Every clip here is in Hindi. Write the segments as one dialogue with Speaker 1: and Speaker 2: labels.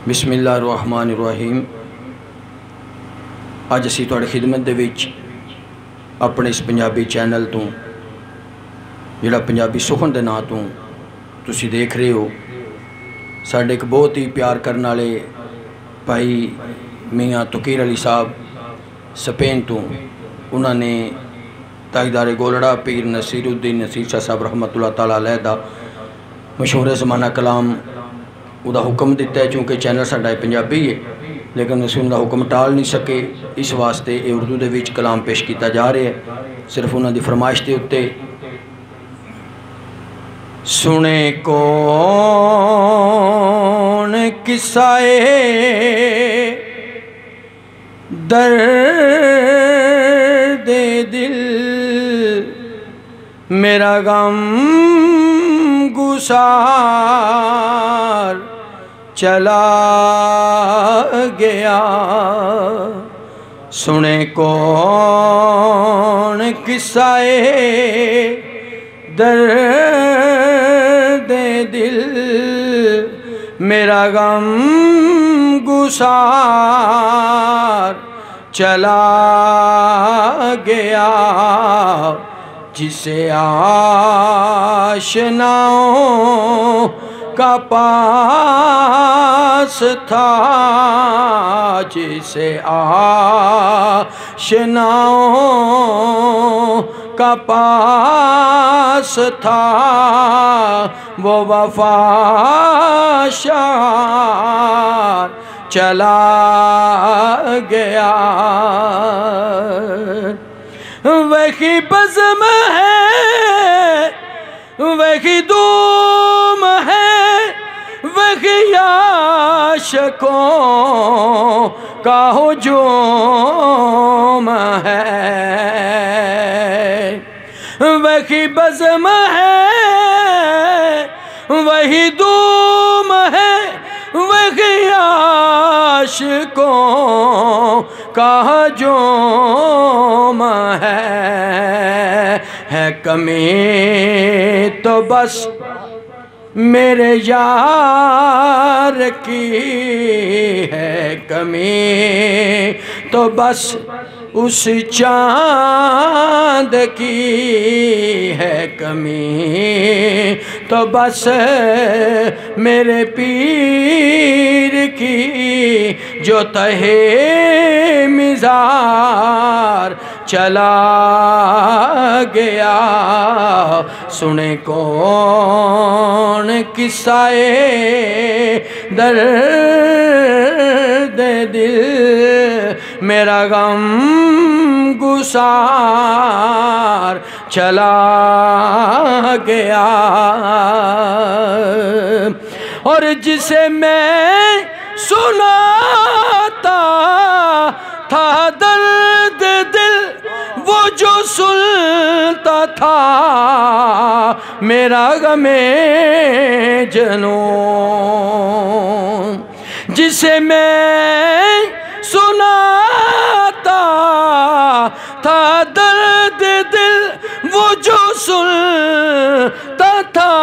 Speaker 1: बिस्मिल्लाहिर्रहमानिर्रहीम। अज असी तुहाडी खिदमत दे विच अपने इस पंजाबी चैनल तो जिहड़ा पंजाबी सुखन दे नां तो तुसी देख रहे हो, साडे एक बहुत ही प्यार करने वाले भाई मियाँ तुकीर अली साहब स्पेन तो उन्होंने ताजदारे गोलड़ा पीर नसीरुद्दीन नसीर शाह साहब रहमतुल्लाह तआला अलैह दा मशहूर ज़माना कलाम उदा हुक्म दिता है। चूँकि चैनल साडा पंजाबी है लेकिन असीं उनका हुक्म टाल नहीं सके, इस वास्ते ये उर्दू दे विच कलाम पेश किया जा रहा है सिर्फ उन्होंने फरमाइश के उत्ते। सुने कौन किस्साए दर्द दिल, मेरा गम गुसार चला गया। सुने कौन किस्साए दर्द दिल, मेरा गम गुसार चला गया। जिसे आशनाओं का पास था, जिसे आशनाओं का पास था, वो वफा शार चला गया। वही बज़्म है, वही दूम है, वही आशिकों का हुजूम है। वही बज़्म है, वही दूम है, वही आशिकों का हुजूम है। कमी तो बस मेरे यार की है, कमी तो बस उस चाँद की है, कमी तो बस मेरे पीर की जो तहे मिज़ार चला गया। सुने कौन किस्साए दर्द दिल, मेरा गम गुसार चला गया। और जिसे मैं सुनाता था दर्द दिल, वो जो सुनता था मेरा गमे जनूं। जिसे मैं सुनाता था दर्द दिल, वो जो सुनता था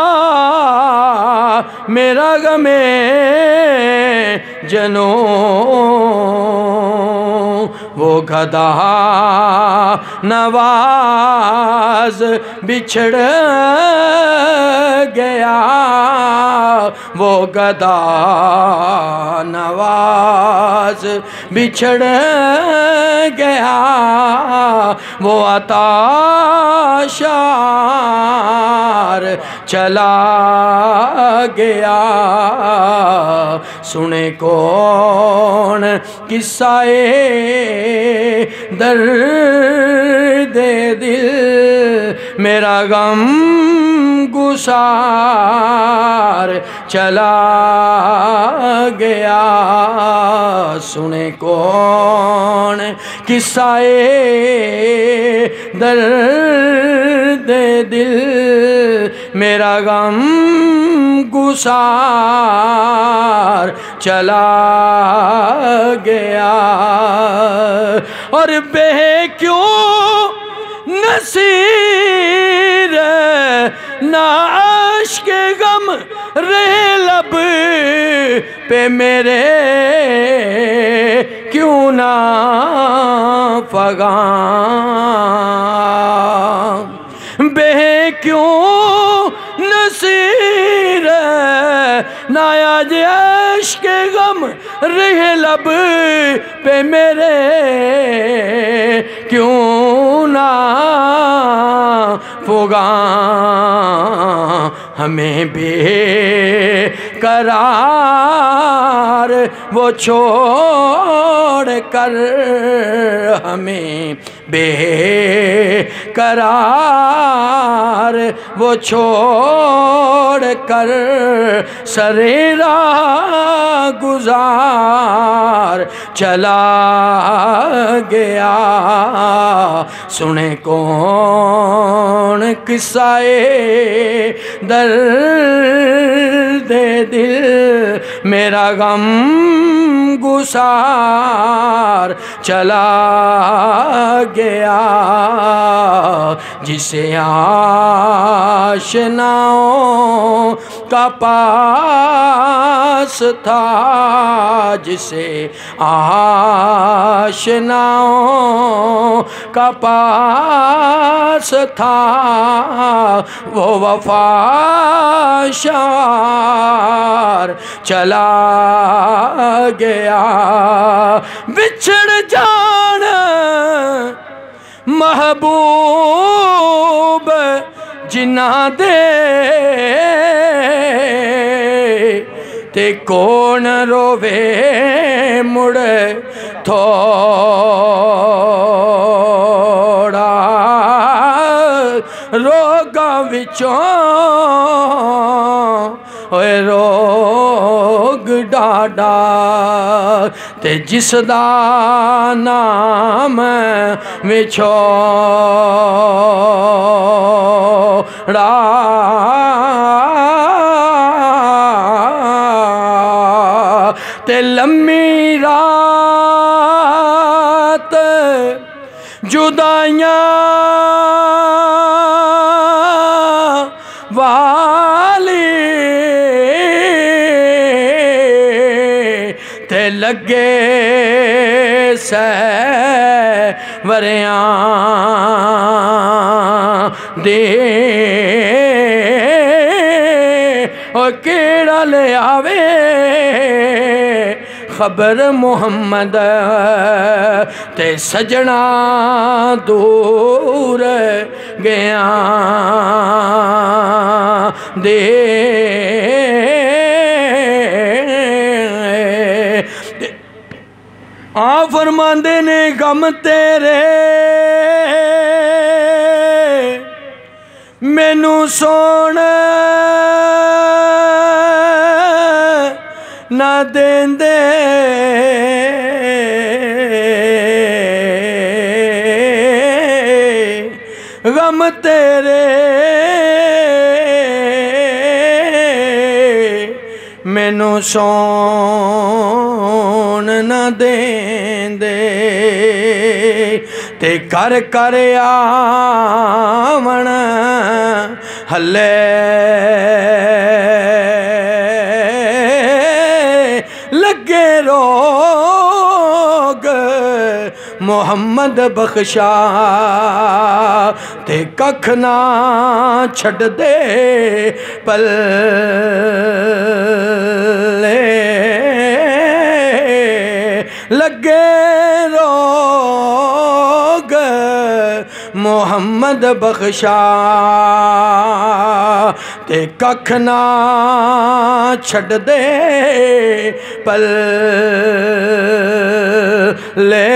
Speaker 1: मेरा गमे जनूं। वो गदा नवाज बिछड़ गया, वो गदा नवाज बिछड़ गया। वो अता शार चला गया। सुने कौन किस्साए दर्द दिल, मेरा गम गुसार चला गया। सुने कौन किस्साए दर्द दिल, मेरा गम गुसार चला गया। और बे क्यों नसीर ना आश के गम रे लब पे मेरे क्यों ना फगा बे क्यों नसीर नायाज इश्क गम रहे लब पे मेरे क्यों ना फगा हमें बेकरार वो छोड़ कर हमें बेकरार वो छोड़ कर सरेरा गुजार चला गया। सुने कौन किस्साए दर्द दिल मेरा गम गुसार चला गया। जिसे आशनाओं का पास था जिसे आशनाओं का पास था वो वफाशार चला गया। बिछड़ जाना महबूब जिन्ना दे ते कौन रोवे मुड़ थोड़ा रोगा विचों ओए रोग डाडा ते जिसदा नाम विछोड़ा ते लम्मी रात जुदाइयां वाली ते लगे सैवरियां दे और केड़ा ले आवे खबर मुहम्मद ते सजना दूर गया दे आ फरमांदे ने गम तेरे मैनू सोना ना देंदे गम तेरे मैनू सोन ना देंदे ते कर कर आवण हले लगे रोग मुहम्मद बख्शा ते कख ना छड़ दे पल लगे रोग मुहम्मद बख्शा ते कख ना छड़ दे पल ले